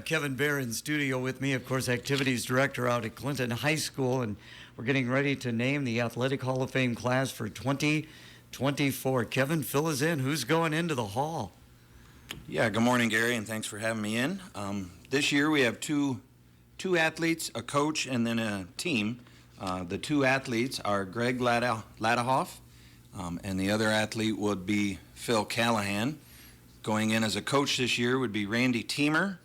Kevin Behr in studio with me, of course, activities director out at Clinton High School, and we're getting ready to name the Athletic Hall of Fame class for 2024. Kevin, fill us in. Who's going into the hall? Yeah, good morning, Gary, and thanks for having me in. This year we have two athletes, a coach, and then a team. The two athletes are Greg Ladahoff, and the other athlete would be Phil Callahan. Going in as a coach this year would be Randy Teemer,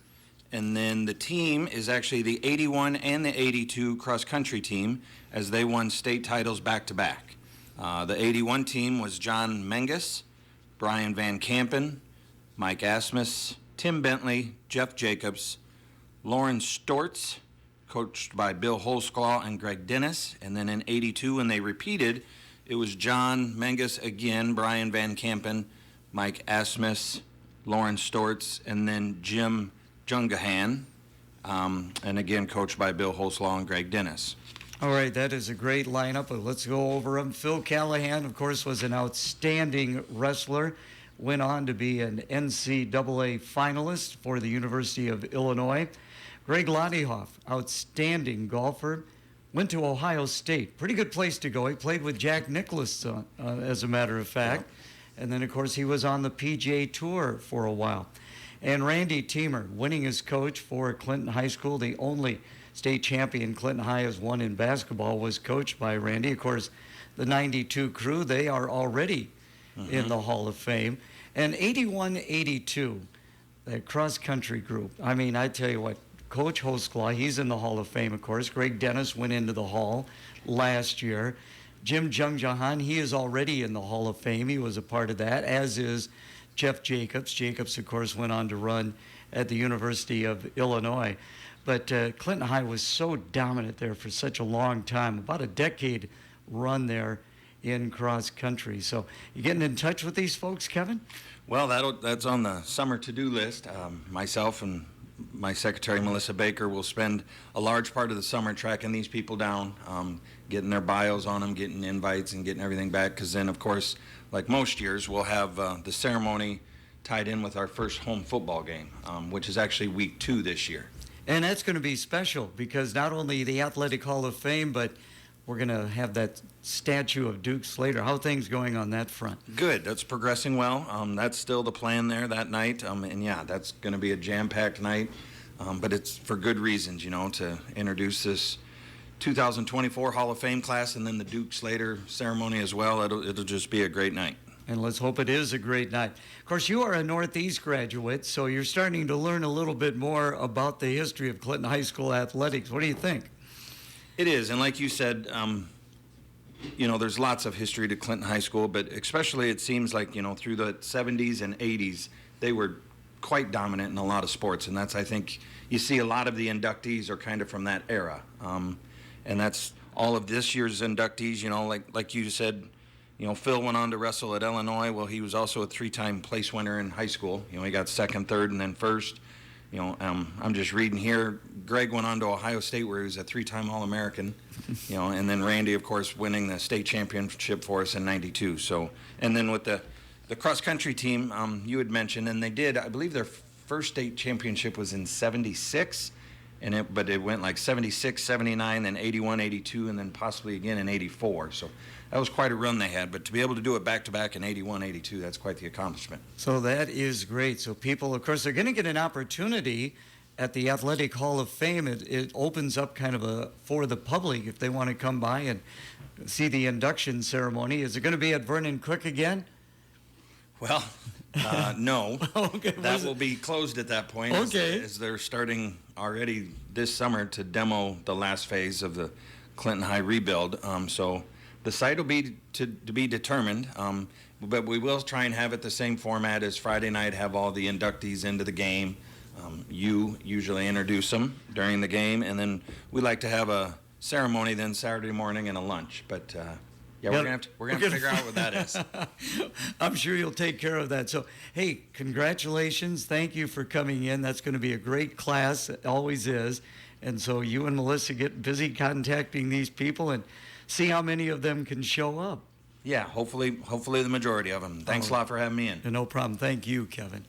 and then the team is actually the 81 and the 82 cross-country team, as they won state titles back-to-back. The 81 team was John Menges, Brian Van Kampen, Mike Asmus, Tim Bentley, Jeff Jacobs, Lauren Stortz, coached by Bill Holsclaw and Greg Dennis. And then in 82, when they repeated, it was John Menges again, Brian Van Kampen, Mike Asmus, Lauren Stortz, and then Jim Jungahan, and again coached by Bill Holsclaw and Greg Dennis. All right, that is a great lineup, but let's go over them. Phil Callahan, of course, was an outstanding wrestler. Went on to be an NCAA finalist for the University of Illinois. Greg Ladahoff, outstanding golfer. Went to Ohio State. Pretty good place to go. He played with Jack Nicklaus, as a matter of fact. And then, of course, he was on the PGA Tour for a while. And Randy Teemer, winning as coach for Clinton High School. The only state champion Clinton High has won in basketball was coached by Randy. Of course, the 92 crew, they are already in the Hall of Fame. And 81-82, that cross-country group. I mean, I tell you what, Coach Holsclaw, he's in the Hall of Fame, of course. Greg Dennis went into the Hall last year. Jim Jungahan, he is already in the Hall of Fame. He was a part of that, as is Jeff Jacobs. Jacobs, of course, went on to run at the University of Illinois. But Clinton High was so dominant there for such a long time, about a decade run there in cross country. So you getting in touch with these folks, Kevin? Well, that's on the summer to-do list. Myself and my secretary, Melissa Baker, will spend a large part of the summer tracking these people down, getting their bios on them, getting invites, and getting everything back. Because then, of course, like most years, we'll have the ceremony tied in with our first home football game, which is actually week 2 this year. And that's going to be special because not only the Athletic Hall of Fame, but we're going to have that statue of Duke Slater. How are things going on that front? Good. That's progressing well. That's still the plan there that night. And yeah, that's going to be a jam-packed night. But it's for good reasons, you know, to introduce this 2024 Hall of Fame class and then the Duke Slater ceremony as well. It'll just be a great night. And let's hope it is a great night. Of course, you are a Northeast graduate, so you're starting to learn a little bit more about the history of Clinton High School athletics. What do you think? It is, and like you said, you know, there's lots of history to Clinton High School, but especially it seems like, you know, through the 70s and 80s, they were quite dominant in a lot of sports, and that's, I think, you see a lot of the inductees are kind of from that era, and that's all of this year's inductees, you know, like you said, you know, Phil went on to wrestle at Illinois. Well, he was also a 3-time place winner in high school. You know, he got second, third, and then first. You know, I'm just reading here. Greg went on to Ohio State where he was a 3-time All-American, you know, and then Randy, of course, winning the state championship for us in '92. So, and then with the cross-country team, you had mentioned, and they did, I believe their first state championship was in '76, but it went like 76, 79, then 81, 82, and then possibly again in '84. So that was quite a run they had, but to be able to do it back-to-back in 81, 82, that's quite the accomplishment. So that is great. So people, of course, are going to get an opportunity at the Athletic Hall of Fame. It opens up kind of for the public if they want to come by and see the induction ceremony. Is it going to be at Vernon Cook again? Well, no. Okay. That will be closed at that point. Okay. As they're starting already this summer to demo the last phase of the Clinton High rebuild. So the site will be to be determined, but we will try and have it the same format as Friday night, have all the inductees into the game. You usually introduce them during the game, and then we like to have a ceremony then Saturday morning and a lunch. But yeah, we're gonna have to figure out what that is. I'm sure you'll take care of that. So, hey, congratulations. Thank you for coming in. That's going to be a great class. It always is. And so you and Melissa get busy contacting these people and see how many of them can show up. Yeah, hopefully the majority of them. Thanks a lot for having me in. No problem. Thank you, Kevin.